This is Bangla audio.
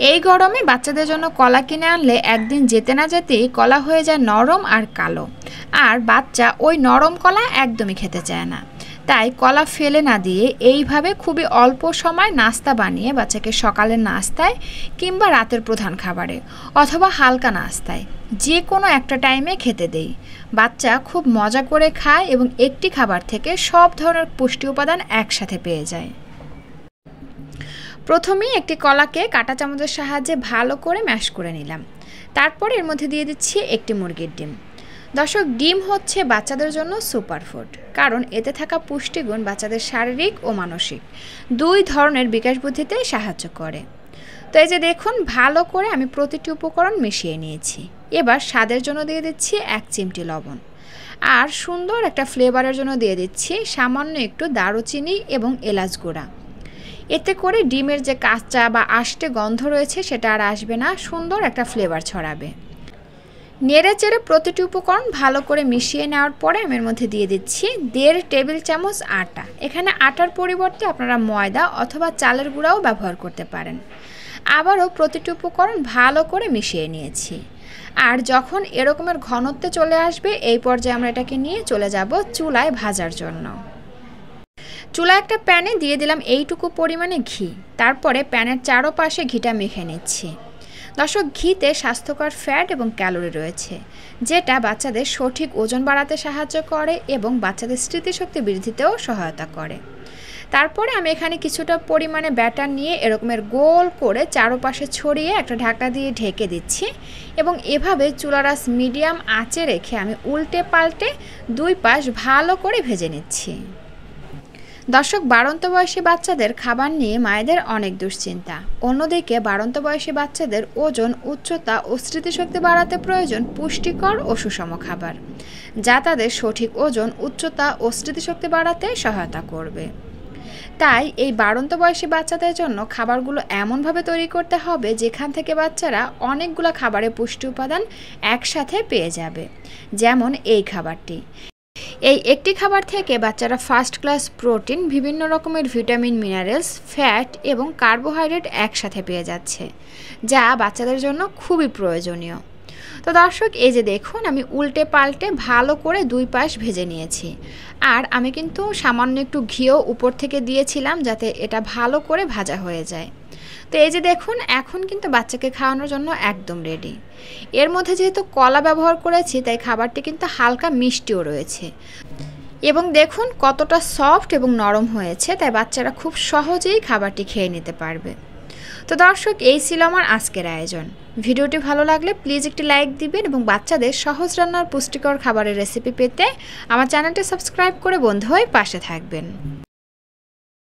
এই গরমে বাচ্চাদের জন্য কলা কিনে আনলে একদিন যেতে না যেতেই কলা হয়ে যায় নরম আর কালো, আর বাচ্চা ওই নরম কলা একদমই খেতে চায় না। তাই কলা ফেলে না দিয়ে এইভাবে খুবই অল্প সময় নাস্তা বানিয়ে বাচ্চাকে সকালের নাস্তায় কিংবা রাতের প্রধান খাবারে অথবা হালকা নাস্তায় যে কোনো একটা টাইমে খেতে দেই। বাচ্চা খুব মজা করে খায় এবং একটি খাবার থেকে সব ধরনের পুষ্টি উপাদান একসাথে পেয়ে যায়। প্রথমেই একটি কলাকে কাঁটা চামচের সাহায্যে ভালো করে ম্যাশ করে নিলাম। তারপর এর মধ্যে দিয়ে দিচ্ছি একটি মুরগির ডিম। দর্শক, ডিম হচ্ছে বাচ্চাদের জন্য সুপারফুড, কারণ এতে থাকা পুষ্টিগুণ বাচ্চাদের শারীরিক ও মানসিক দুই ধরনের বিকাশ বুদ্ধিতে সাহায্য করে। তো এই যে দেখুন, ভালো করে আমি প্রতিটি উপকরণ মিশিয়ে নিয়েছি। এবার স্বাদের জন্য দিয়ে দিচ্ছি 1 চিমটি লবণ, আর সুন্দর একটা ফ্লেভারের জন্য দিয়ে দিচ্ছি সামান্য একটু দারুচিনি এবং এলাচ গুঁড়া। এতে করে ডিমের যে কাঁচা বা আষ্টে গন্ধ রয়েছে সেটা আর আসবে না, সুন্দর একটা ফ্লেভার ছড়াবে। নেড়ে চেড়ে প্রতিটি উপকরণ ভালো করে মিশিয়ে নেওয়ার পরে আমি এর মধ্যে দিয়ে দিচ্ছি 1.5 টেবিল চামচ আটা। এখানে আটার পরিবর্তে আপনারা ময়দা অথবা চালের গুঁড়াও ব্যবহার করতে পারেন। আবারও প্রতিটি উপকরণ ভালো করে মিশিয়ে নিয়েছি। আর যখন এরকমের ঘনত্বে চলে আসবে, এই পর্যায়ে আমরা এটাকে নিয়ে চলে যাব চুলায় ভাজার জন্য। চুলা একটা প্যানে দিয়ে দিলাম এইটুকু পরিমাণে ঘি। তারপরে প্যানের চারপাশে ঘিটা মেখে নিচ্ছি। দর্শক, ঘিতে স্বাস্থ্যকর ফ্যাট এবং ক্যালোরি রয়েছে, যেটা বাচ্চাদের সঠিক ওজন বাড়াতে সাহায্য করে এবং বাচ্চাদের স্মৃতিশক্তি বৃদ্ধিতেও সহায়তা করে। তারপরে আমি এখানে কিছুটা পরিমাণে ব্যাটার নিয়ে এরকমের গোল করে চারপাশে ছড়িয়ে একটা ঢাকনা দিয়ে ঢেকে দিচ্ছি এবং এভাবে চুলার আঁচ মিডিয়াম আঁচে রেখে আমি উল্টে পাল্টে দুই পাশ ভালো করে ভেজে নিচ্ছি। দর্শক, বাড়ন্ত বয়সী বাচ্চাদের খাবার নিয়ে মায়েদের অনেক দুশ্চিন্তা। অন্যদিকে বাড়ন্ত বয়সী বাচ্চাদের ওজন, উচ্চতা ও স্মৃতিশক্তি বাড়াতে প্রয়োজন পুষ্টিকর ও সুষম খাবার, যা তাদের সঠিক ওজন, উচ্চতা ও স্মৃতিশক্তি বাড়াতে সহায়তা করবে। তাই এই বাড়ন্ত বয়সী বাচ্চাদের জন্য খাবারগুলো এমনভাবে তৈরি করতে হবে যেখান থেকে বাচ্চারা অনেকগুলো খাবারের পুষ্টি উপাদান একসাথে পেয়ে যাবে। যেমন এই খাবারটি, এই একটি খাবার থেকে বাচ্চারা ফার্স্ট ক্লাস প্রোটিন, বিভিন্ন রকমের ভিটামিন, মিনারেলস, ফ্যাট এবং কার্বোহাইড্রেট একসাথে পেয়ে যাচ্ছে, যা বাচ্চাদের জন্য খুবই প্রয়োজনীয়। তো দর্শক, এই যে দেখুন, আমি উল্টে পাল্টে ভালো করে দুই পাশ ভেজে নিয়েছি। আর আমি কিন্তু সামান্য একটু ঘিও উপর থেকে দিয়েছিলাম যাতে এটা ভালো করে ভাজা হয়ে যায়। তো এই যে দেখুন, এখন কিন্তু বাচ্চাকে খাওয়ানোর জন্য একদম রেডি। এর মধ্যে যেহেতু কলা ব্যবহার করেছি, তাই খাবারটি কিন্তু হালকা মিষ্টিও রয়েছে এবং দেখুন কতটা সফট এবং নরম হয়েছে, তাই বাচ্চারা খুব সহজেই খাবারটি খেয়ে নিতে পারবে। তো দর্শক, এই ছিল আমার আজকের আয়োজন। ভিডিওটি ভালো লাগলে প্লিজ একটি লাইক দিবেন এবং বাচ্চাদের সহজ রান্নার পুষ্টিকর খাবারের রেসিপি পেতে আমার চ্যানেলটি সাবস্ক্রাইব করে বন্ধু হয়ে পাশে থাকবেন।